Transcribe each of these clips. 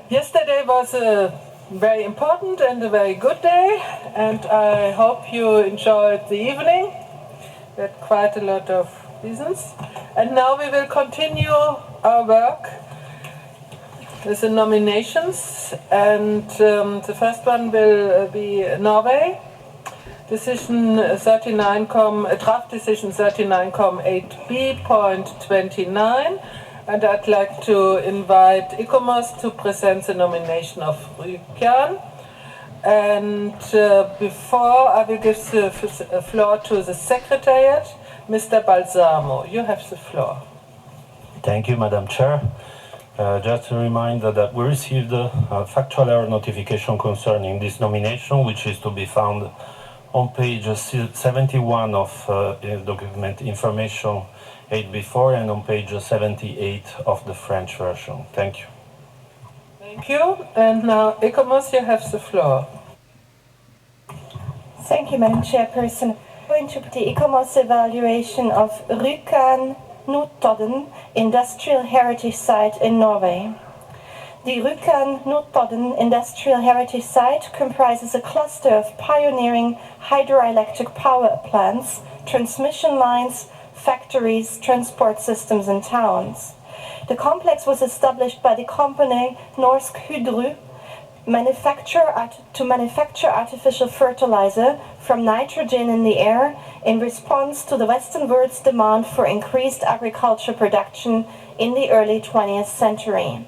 Yesterday was a very important and a very good day, and I hope you enjoyed the evening. We had quite a lot of reasons. And now we will continue our work with the nominations, and the first one will be Norway. Decision 39, draft decision 39,8b.29. And I'd like to invite ICOMOS to present the nomination of Rjukan. And before I will give the floor to the Secretariat, Mr. Balsamo, you have the floor. Thank you, Madam Chair. Just a reminder that we received a factual error notification concerning this nomination, which is to be found on page 71 of document information 8B4 and on page 78 of the French version. Thank you. Thank you. And now, ICOMOS, you have the floor. Thank you, Madam Chairperson. I'm going to put the ICOMOS evaluation of Rjukan Notodden Industrial Heritage Site in Norway. The Rjukan Notodden Industrial Heritage Site comprises a cluster of pioneering hydroelectric power plants, transmission lines, factories, transport systems, and towns. The complex was established by the company Norsk Hydro to manufacture artificial fertilizer from nitrogen in the air in response to the Western world's demand for increased agriculture production in the early 20th century.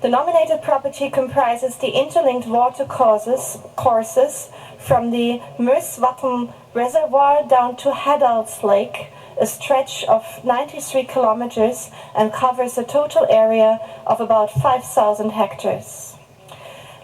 The nominated property comprises the interlinked water courses from the Møsvatn Reservoir down to Hadals Lake, a stretch of 93 kilometers, and covers a total area of about 5,000 hectares.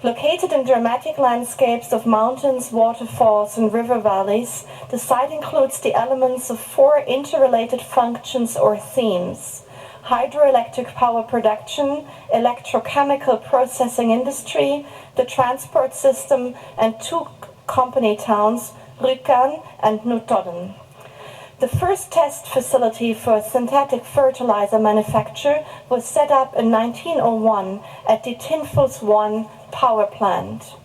Located in dramatic landscapes of mountains, waterfalls, and river valleys, the site includes the elements of 4 interrelated functions or themes: hydroelectric power production, electrochemical processing industry, the transport system, and 2 company towns, Rjukan and Notodden. The first test facility for synthetic fertilizer manufacture was set up in 1901 at the Tinfos 1 power plant.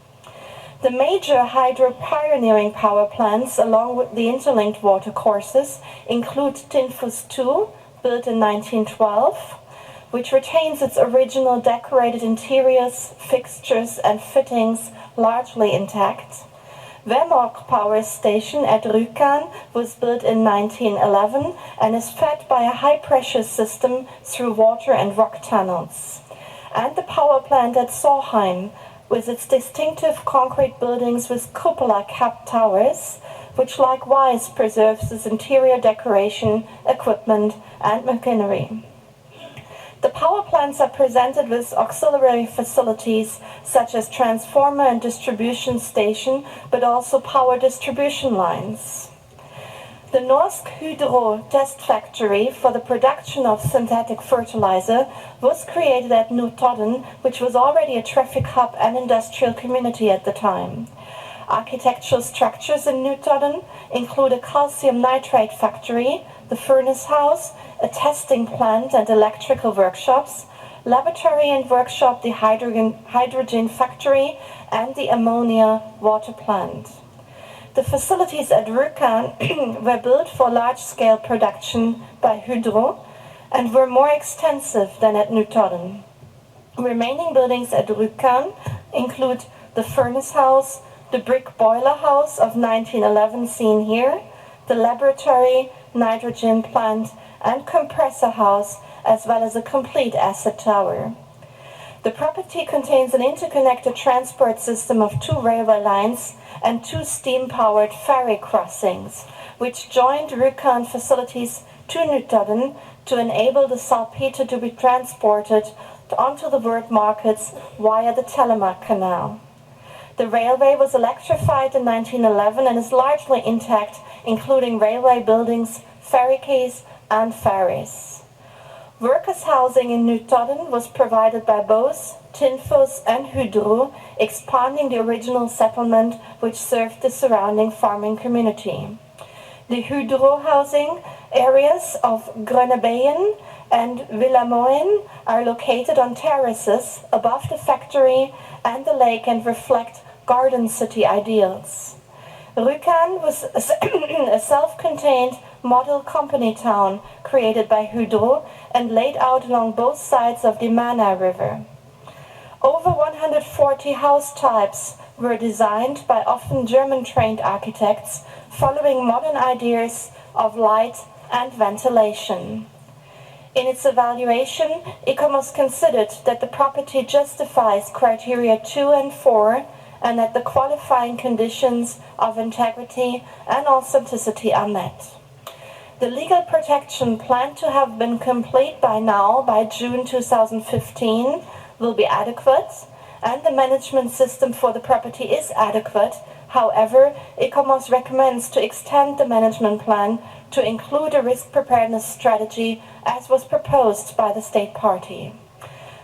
The major hydro pioneering power plants along with the interlinked water courses include Tinfos 2, built in 1912, which retains its original decorated interiors, fixtures, and fittings largely intact. Vemork Power Station at Rjukan was built in 1911 and is fed by a high-pressure system through water and rock tunnels. And the power plant at Solheim, with its distinctive concrete buildings with cupola-capped towers, which likewise preserves its interior decoration, equipment, and machinery. The power plants are presented with auxiliary facilities such as transformer and distribution station, but also power distribution lines. The Norsk Hydro test factory for the production of synthetic fertilizer was created at Notodden, which was already a traffic hub and industrial community at the time. Architectural structures in Notodden include a calcium nitrate factory, the furnace house, a testing plant and electrical workshops, laboratory and workshop, the hydrogen factory, and the ammonia water plant. The facilities at Rjukan were built for large-scale production by Hydro and were more extensive than at Notodden. Remaining buildings at Rjukan include the furnace house, the brick boiler house of 1911 seen here, the laboratory, nitrogen plant, and compressor house, as well as a complete acid tower. The property contains an interconnected transport system of 2 railway lines and 2 steam-powered ferry crossings, which joined Rjukan facilities to Notodden to enable the saltpeter to be transported onto the world markets via the Telemark Canal. The railway was electrified in 1911 and is largely intact, including railway buildings, ferry quays, and ferries. Workers' housing in Notodden was provided by both Tinfos and Hydro, expanding the original settlement which served the surrounding farming community. The Hydro housing areas of Grønnebeien and Villamoen are located on terraces above the factory and the lake and reflect garden city ideals. Rjukan was a self-contained model company town created by Hydro and laid out along both sides of the Mana River. Over 140 house types were designed by often German-trained architects following modern ideas of light and ventilation. In its evaluation, ICOMOS considered that the property justifies criteria 2 and 4 and that the qualifying conditions of integrity and authenticity are met. The legal protection planned to have been complete by now, by June 2015, will be adequate, and the management system for the property is adequate. However, ICOMOS recommends to extend the management plan to include a risk preparedness strategy as was proposed by the state party.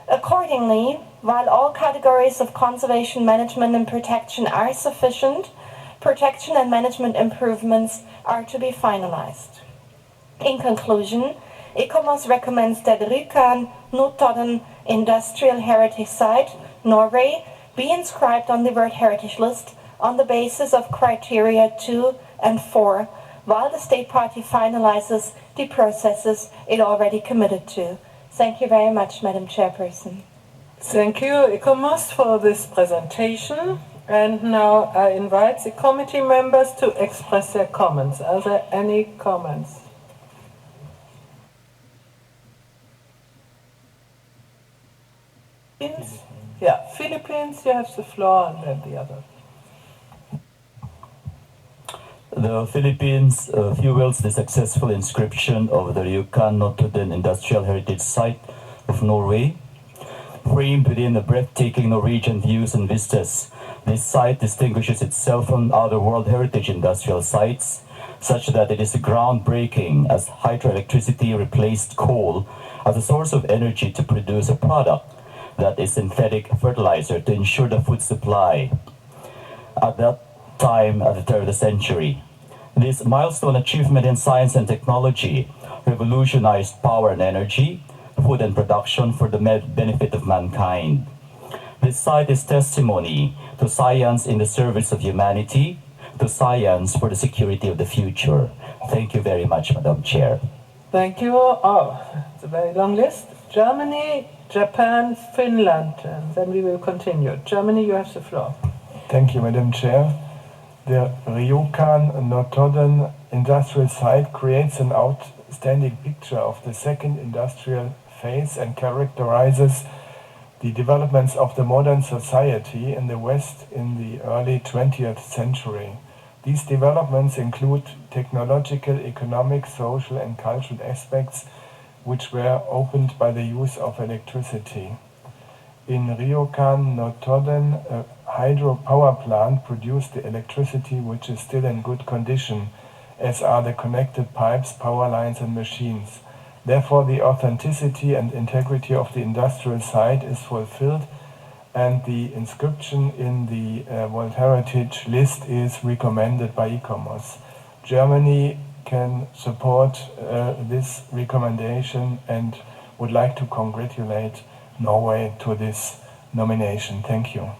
Accordingly, while all categories of conservation management and protection are sufficient, protection and management improvements are to be finalized. In conclusion, ICOMOS recommends that Rjukan Notodden Industrial Heritage Site, Norway, be inscribed on the World Heritage List on the basis of criteria 2 and 4, while the state party finalizes the processes it already committed to. Thank you very much, Madam Chairperson. Thank you, ICOMOS, for this presentation. And now I invite the committee members to express their comments. Are there any comments? Yeah, Philippines, you have the floor, and then the other. The Philippines fuels the successful inscription of the Rjukan Notodden Industrial Heritage Site of Norway. Framed within the breathtaking Norwegian views and vistas, this site distinguishes itself from other World Heritage industrial sites, such that it is groundbreaking as hydroelectricity replaced coal as a source of energy to produce a product that is synthetic fertilizer to ensure the food supply. At that time, at the turn of the century, this milestone achievement in science and technology revolutionized power and energy, food and production for the benefit of mankind. This site is testimony to science in the service of humanity, to science for the security of the future. Thank you very much, Madam Chair. Thank you. Oh, it's a very long list. Germany, Japan, Finland, and then we will continue. Germany, you have the floor. Thank you, Madam Chair. The Rjukan Notodden Industrial Site creates an outstanding picture of the second industrial phase and characterizes the developments of the modern society in the West in the early 20th century. These developments include technological, economic, social and cultural aspects which were opened by the use of electricity. In Rjukan Notodden, a hydropower plant produced the electricity which is still in good condition, as are the connected pipes, power lines and machines. Therefore, the authenticity and integrity of the industrial site is fulfilled, and the inscription in the World Heritage List is recommended by ICOMOS. Germany can support this recommendation and would like to congratulate Norway to this nomination. Thank you.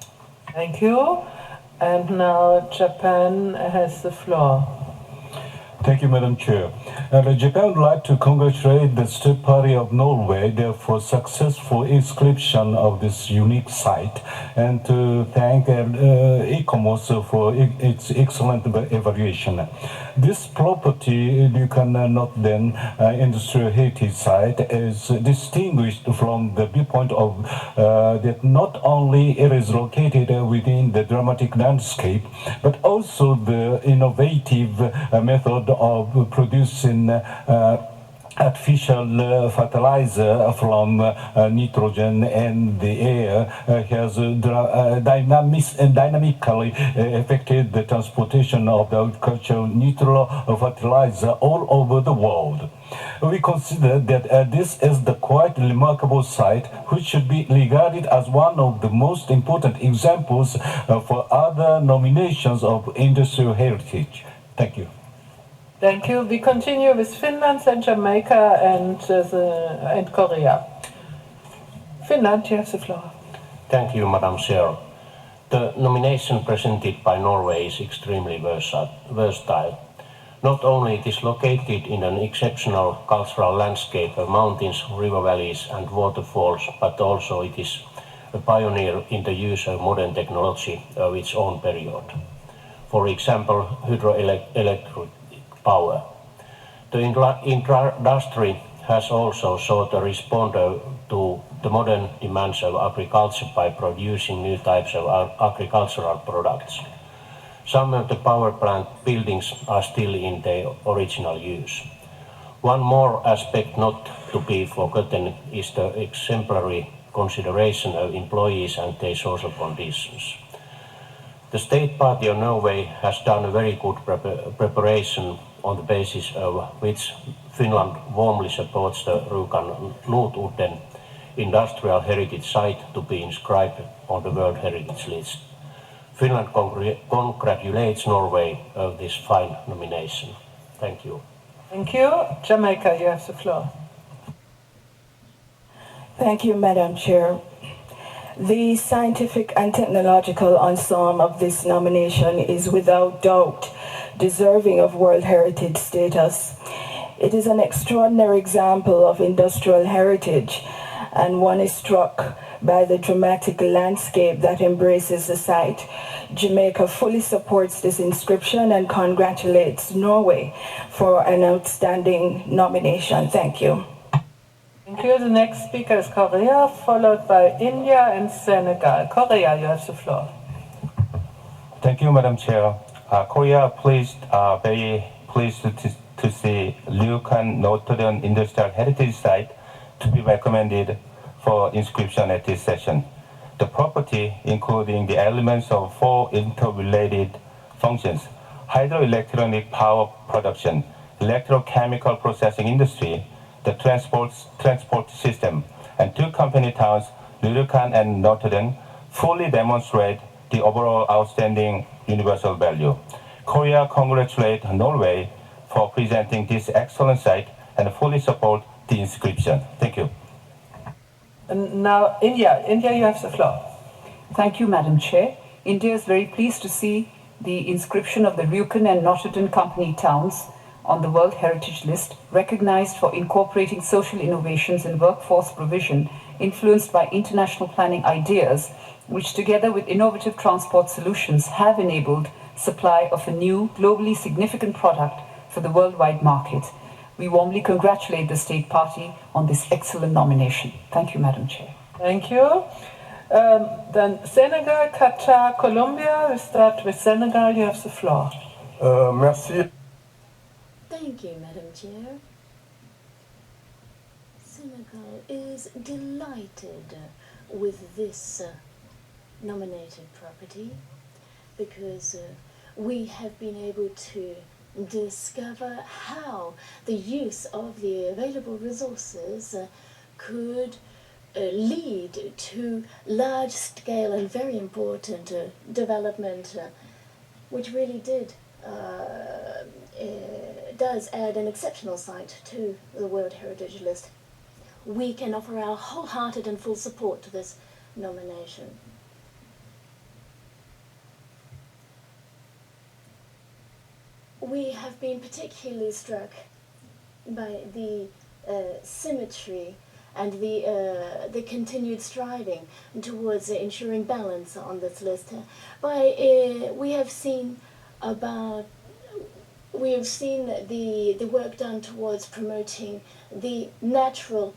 Thank you. And now Japan has the floor. Thank you, Madam Chair. Japan would like to congratulate the State Party of Norway for successful inscription of this unique site, and to thank ICOMOS for its excellent evaluation. This property, Rjukan Notodden Industrial Heritage Site, is distinguished from the viewpoint of that not only it is located within the dramatic landscape, but also the innovative method of producing artificial fertilizer from nitrogen and the air has dynamically affected the transportation of the agricultural neutral fertilizer all over the world. We consider that this is the quite remarkable site which should be regarded as one of the most important examples for other nominations of industrial heritage. Thank you. Thank you. We continue with Finland and Jamaica and Korea. Finland, you have the floor. Thank you, Madam Chair. The nomination presented by Norway is extremely versatile. Not only it is located in an exceptional cultural landscape of mountains, river valleys and waterfalls, but also it is a pioneer in the use of modern technology of its own period. For example, hydroelectric power. The industry has also sought to respond to the modern demands of agriculture by producing new types of agricultural products. Some of the power plant buildings are still in their original use. One more aspect not to be forgotten is the exemplary consideration of employees and their social conditions. The State Party of Norway has done a very good preparation on the basis of which Finland warmly supports the Notodden Industrial Heritage Site to be inscribed on the World Heritage List. Finland congratulates Norway of this fine nomination. Thank you. Thank you. Jamaica, you have the floor. Thank you, Madam Chair. The scientific and technological ensemble of this nomination is without doubt deserving of World Heritage status. It is an extraordinary example of industrial heritage, and one is struck by the dramatic landscape that embraces the site. Jamaica fully supports this inscription and congratulates Norway for an outstanding nomination. Thank you. Thank you. The next speaker is Korea, followed by India and Senegal. Korea, you have the floor. Thank you, Madam Chair. Korea very pleased to see Rjukan Notodden Industrial Heritage Site to be recommended for inscription at this session. The property, including the elements of 4 interrelated functions: hydroelectronic power production, electrochemical processing industry, the transport system, and 2 company towns, Rjukan and Notodden, fully demonstrate the overall outstanding universal value. Korea congratulates Norway for presenting this excellent site and fully support the inscription. Thank you. And now India. India, you have the floor. Thank you, Madam Chair. India is very pleased to see the inscription of the Rjukan and Notodden company towns on the World Heritage List, recognized for incorporating social innovations in workforce provision influenced by international planning ideas, which together with innovative transport solutions have enabled supply of a new, globally significant product for the worldwide market. We warmly congratulate the State Party on this excellent nomination. Thank you, Madam Chair. Thank you. Then Senegal, Qatar, Colombia. We start with Senegal. You have the floor. Merci. Thank you, Madam Chair. Senegal is delighted with this nominated property because we have been able to discover how the use of the available resources could lead to large-scale and very important development, which really does add an exceptional site to the World Heritage List. We can offer our wholehearted and full support to this nomination. We have been particularly struck by the symmetry and the continued striving towards ensuring balance on this list. We have seen the work done towards promoting the natural,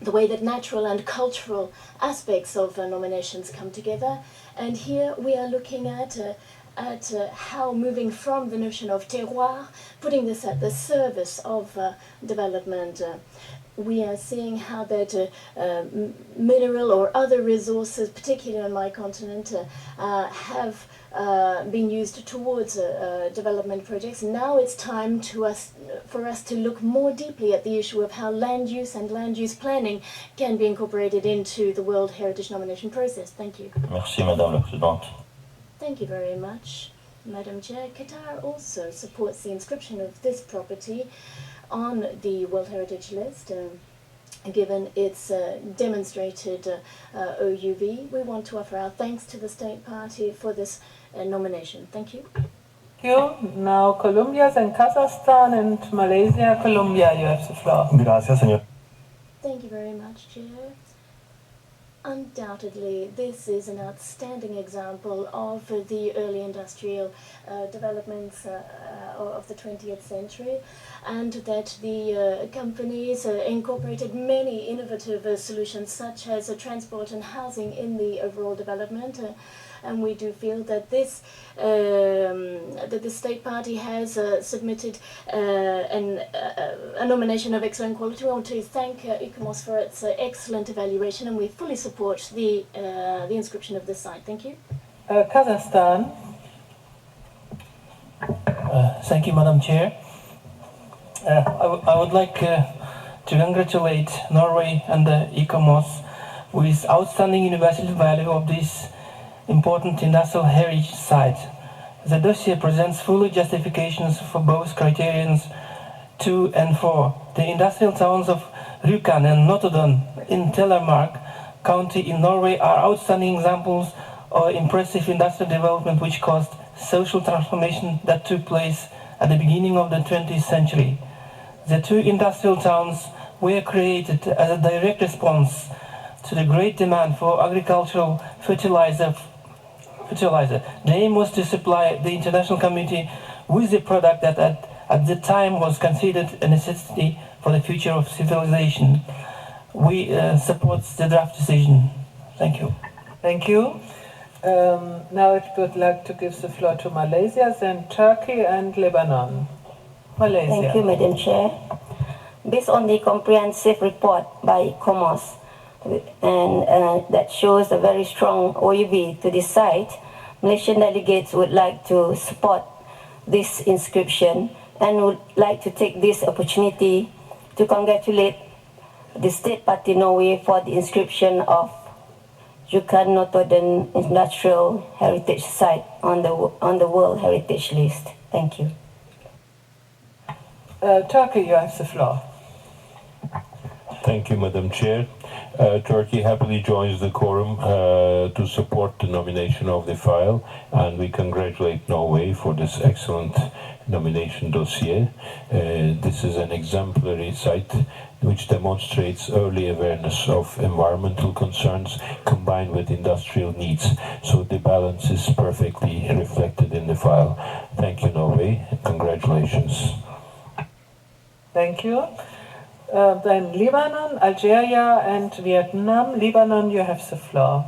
the way that natural and cultural aspects of nominations come together. And here we are looking at how moving from the notion of terroir, putting this at the service of development, we are seeing how that mineral or other resources, particularly on my continent, have been used towards development projects. Now it's time for us to look more deeply at the issue of how land use and land use planning can be incorporated into the World Heritage nomination process. Thank you. Merci, Madame la Présidente. Thank you very much. Madam Chair, Qatar also supports the inscription of this property on the World Heritage List. Given its demonstrated OUV, we want to offer our thanks to the State Party for this nomination. Thank you. Thank you. Now Colombia, then Kazakhstan and Malaysia. Colombia, you have the floor. Gracias, señor. Thank you very much, Chair. Undoubtedly, this is an outstanding example of the early industrial developments of the 20th century, and that the companies incorporated many innovative solutions such as transport and housing in the overall development. And we do feel that that the State Party has submitted a nomination of excellent quality. We want to thank ICOMOS for its excellent evaluation, and we fully support the inscription of this site. Thank you. Kazakhstan. Thank you, Madam Chair. I would like to congratulate Norway and the ICOMOS with outstanding universal value of this important industrial heritage site. The dossier presents full justifications for both criterions 2 and 4. The industrial towns of Rjukan and Notodden in Telemark County in Norway are outstanding examples of impressive industrial development which caused social transformation that took place at the beginning of the 20th century. The two industrial towns were created as a direct response to the great demand for agricultural fertilizer. The aim was to supply the international community with a product that at the time was considered a necessity for the future of civilization. We support the draft decision. Thank you. Thank you. Now I would like to give the floor to Malaysia, then Turkey and Lebanon. Malaysia. Thank you, Madam Chair. Based on the comprehensive report by ICOMOS, and that shows a very strong OUV to this site, Malaysian delegates would like to support this inscription and would like to take this opportunity to congratulate the State Party Norway for the inscription of Rjukan Notodden Industrial Heritage Site on the World Heritage List. Thank you. Turkey, you have the floor. Thank you, Madam Chair. Turkey happily joins the quorum to support the nomination of the file, and we congratulate Norway for this excellent nomination dossier. This is an exemplary site which demonstrates early awareness of environmental concerns combined with industrial needs. So the balance is perfectly reflected in the file. Thank you, Norway. Congratulations. Thank you. Then Lebanon, Algeria and Vietnam. Lebanon, you have the floor.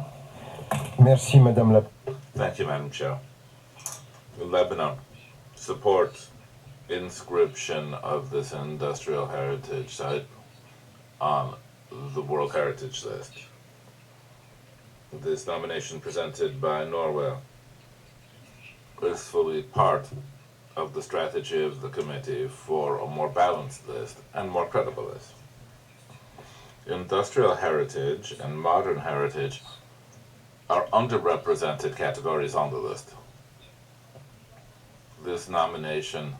Merci, Madame la. Thank you, Madam Chair. Lebanon supports inscription of this industrial heritage site on the World Heritage List. This nomination presented by Norway is fully part of the strategy of the committee for a more balanced list and more credible list. Industrial heritage and modern heritage are underrepresented categories on the list. This nomination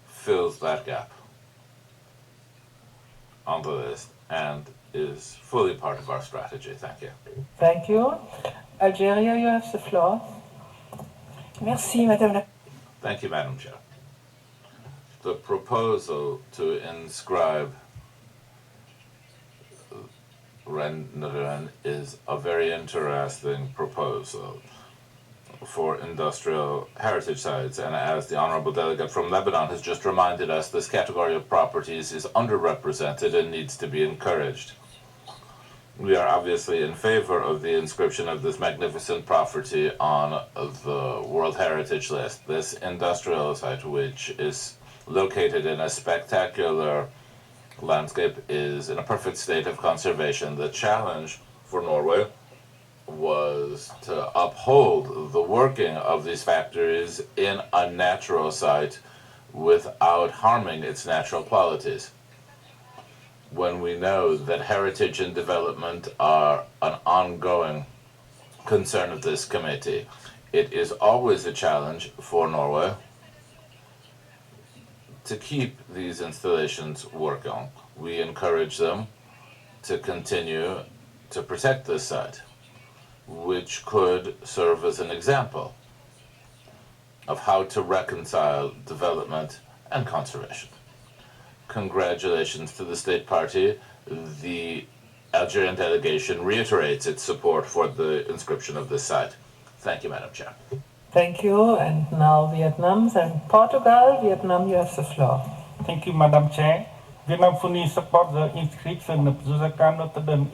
fills that gap on the list and is fully part of our strategy. Thank you. Thank you. Algeria, you have the floor. Merci, Madame la. Thank you, Madam Chair. The proposal to inscribe Notodden is a very interesting proposal for industrial heritage sites, and as the honorable delegate from Lebanon has just reminded us, this category of properties is underrepresented and needs to be encouraged. We are obviously in favor of the inscription of this magnificent property on the World Heritage List. This industrial site, which is located in a spectacular landscape, is in a perfect state of conservation. The challenge for Norway was to uphold the working of these factories in a natural site without harming its natural qualities. When we know that heritage and development are an ongoing concern of this committee, It is always a challenge for Norway to keep these installations working. We encourage them to continue to protect this site, which could serve as an example of how to reconcile development and conservation. Congratulations to the State Party. The Algerian delegation reiterates its support for the inscription of this site. Thank you, Madam Chair. Thank you. And now Vietnam, then Portugal. Vietnam, you have the floor. Thank you, Madam Chair. Vietnam fully supports the inscription of Rjukan Notodden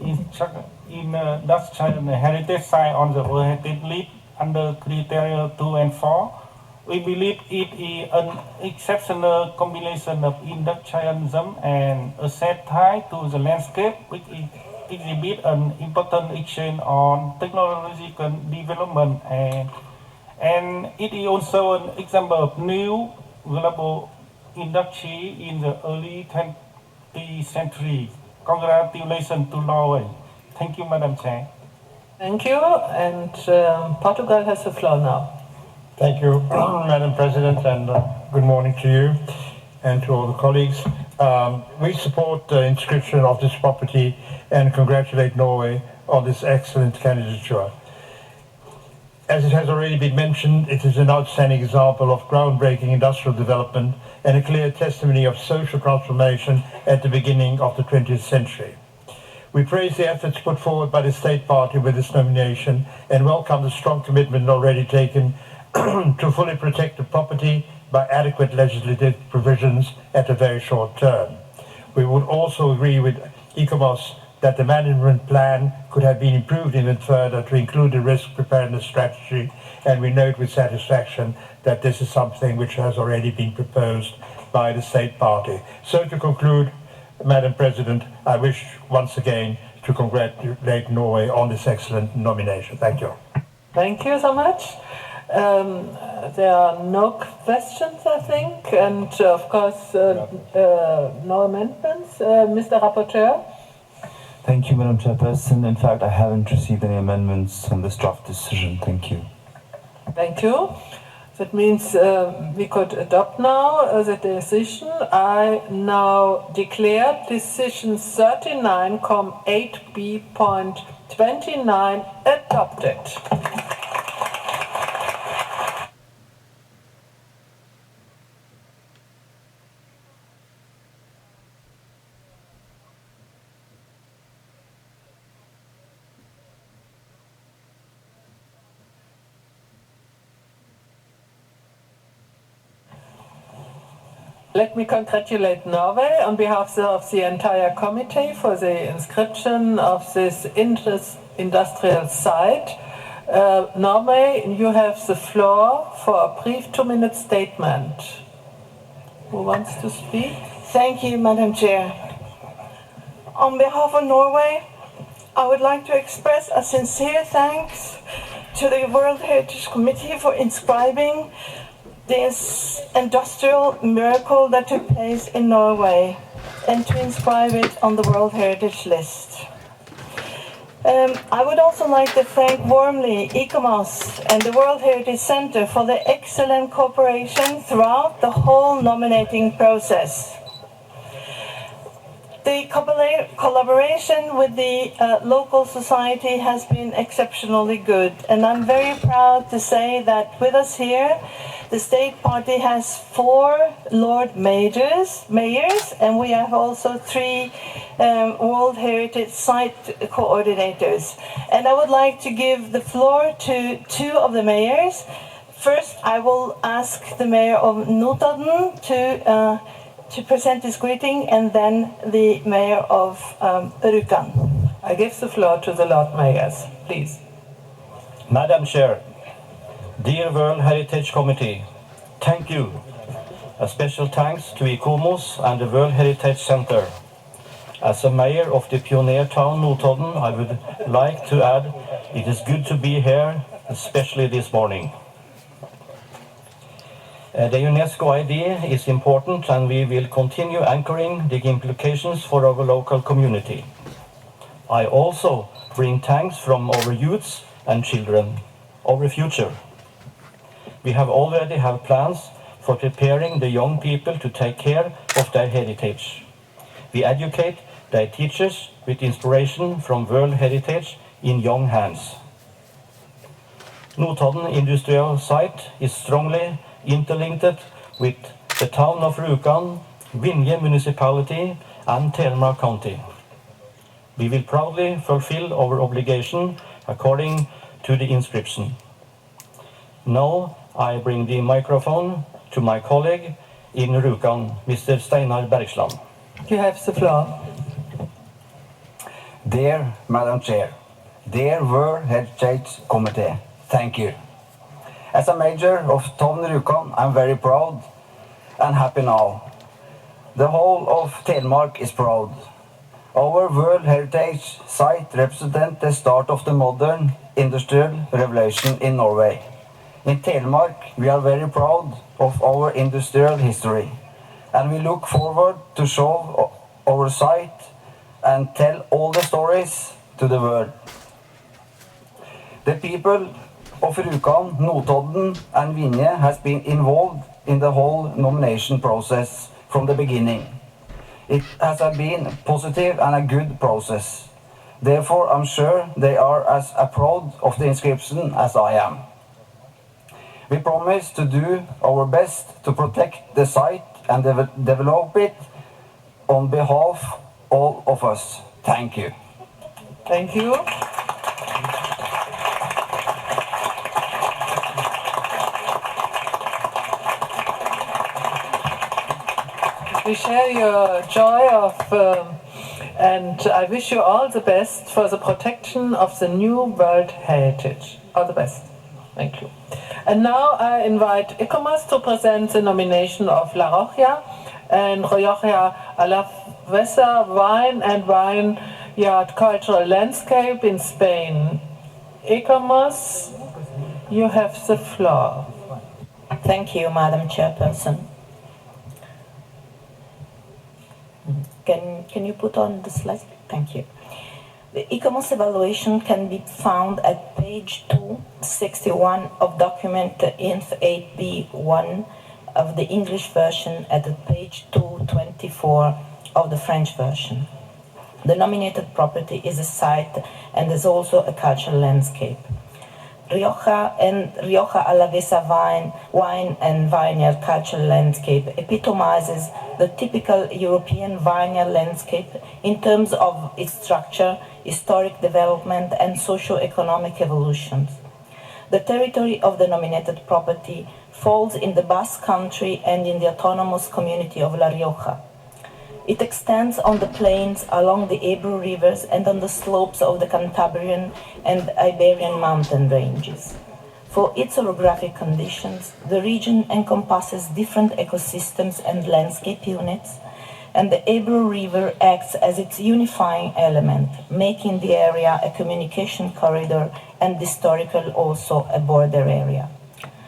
Industrial Heritage Site on the World Heritage List under criteria 2 and 4. We believe it is an exceptional combination of industrialism and asset tied to the landscape, which exhibit an important exchange on technological development, and it is also an example of new global industry in the early 20th century. Congratulations to Norway. Thank you, Madam Chair. Thank you. And Portugal has the floor now. Thank you, Madam President, and good morning to you and to all the colleagues. We support the inscription of this property and congratulate Norway on this excellent candidature. As it has already been mentioned, it is an outstanding example of groundbreaking industrial development and a clear testimony of social transformation at the beginning of the 20th century. We praise the efforts put forward by the State Party with this nomination and welcome the strong commitment already taken to fully protect the property by adequate legislative provisions at a very short term. We would also agree with ICOMOS that the management plan could have been improved even further to include the risk preparedness strategy, and we note with satisfaction that this is something which has already been proposed by the State Party. So to conclude, Madam President, I wish once again to congratulate Norway on this excellent nomination. Thank you. Thank you so much. There are no questions, I think, and of course, no amendments. Mr. Rapporteur? Thank you, Madam Chairperson. In fact, I haven't received any amendments on this draft decision. Thank you. Thank you. That means we could adopt now the decision. I now declare decision 39,8b.29 adopted. Let me congratulate Norway on behalf of the entire committee for the inscription of this industrial site. Norway, you have the floor for a brief 2-minute statement. Who wants to speak? Thank you, Madam Chair. On behalf of Norway, I would like to express a sincere thanks to the World Heritage Committee for inscribing this industrial miracle that took place in Norway and to inscribe it on the World Heritage List. I would also like to thank warmly ICOMOS and the World Heritage Center for the excellent cooperation throughout the whole nominating process. The collaboration with the local society has been exceptionally good, and I'm very proud to say that with us here, the State Party has 4 Lord Mayors, and we have also 3 World Heritage Site coordinators. And I would like to give the floor to 2 of the mayors. First, I will ask the mayor of Notodden to present his greeting, and then the mayor of Rjukan. I give the floor to the Lord Mayors, please. Madam Chair, dear World Heritage Committee, thank you. A special thanks to ICOMOS and the World Heritage Center. As a mayor of the pioneer town Notodden, I would like to add it is good to be here, especially this morning. The UNESCO idea is important, and we will continue anchoring the implications for our local community. I also bring thanks from our youths and children, our future. we have already have plans for preparing the young people to take care of their heritage. We educate their teachers with inspiration from World Heritage in young hands. Notodden Industrial Site is strongly interlinked with the town of Rjukan, Vinje Municipality and Telemark County. We will proudly fulfill our obligation according to the inscription. Now I bring the microphone to my colleague in Rjukan, Mr. Steinar Bergsland. You have the floor. Dear Madam Chair, dear World Hertage Committee, thank you. As a major of town Rjukan, I'm very proud and happy now. The whole of Telemark is proud. Our World Heritage Site represents the start of the modern industrial revolution in Norway. In Telemark, we are very proud of our industrial history, and we look forward to show our site and tell all the stories to the world. The people of Rjukan, Notodden and Vinje has been involved in the whole nomination process from the beginning. It has been positive and a good process. Therefore, I'm sure they are as proud of the inscription as I am. We promise to do our best to protect the site and develop it on behalf of all of us. Thank you. Thank you. We share your joy and I wish you all the best for the protection of the new World Heritage. All the best. Thank you. And now I invite ICOMOS to present the nomination of La Rioja and Rioja Alavesa wine and vineyard cultural landscape in Spain. ICOMOS, you have the floor. Thank you, Madam Chairperson. Can you put on the slide? Thank you. The ICOMOS evaluation can be found at page 261 of document INF 8B1 of the English version and at page 224 of the French version. The nominated property is a site and is also a cultural landscape. Rioja and Rioja Alavesa wine and vineyard cultural landscape epitomizes the typical European vineyard landscape in terms of its structure, historic development, and socio-economic evolutions. The territory of the nominated property falls in the Basque Country and in the autonomous community of La Rioja. It extends on the plains along the Ebro rivers and on the slopes of the Cantabrian and Iberian mountain ranges. For its orographic conditions, the region encompasses different ecosystems and landscape units, and the Ebro River acts as its unifying element, making the area a communication corridor and historical also a border area.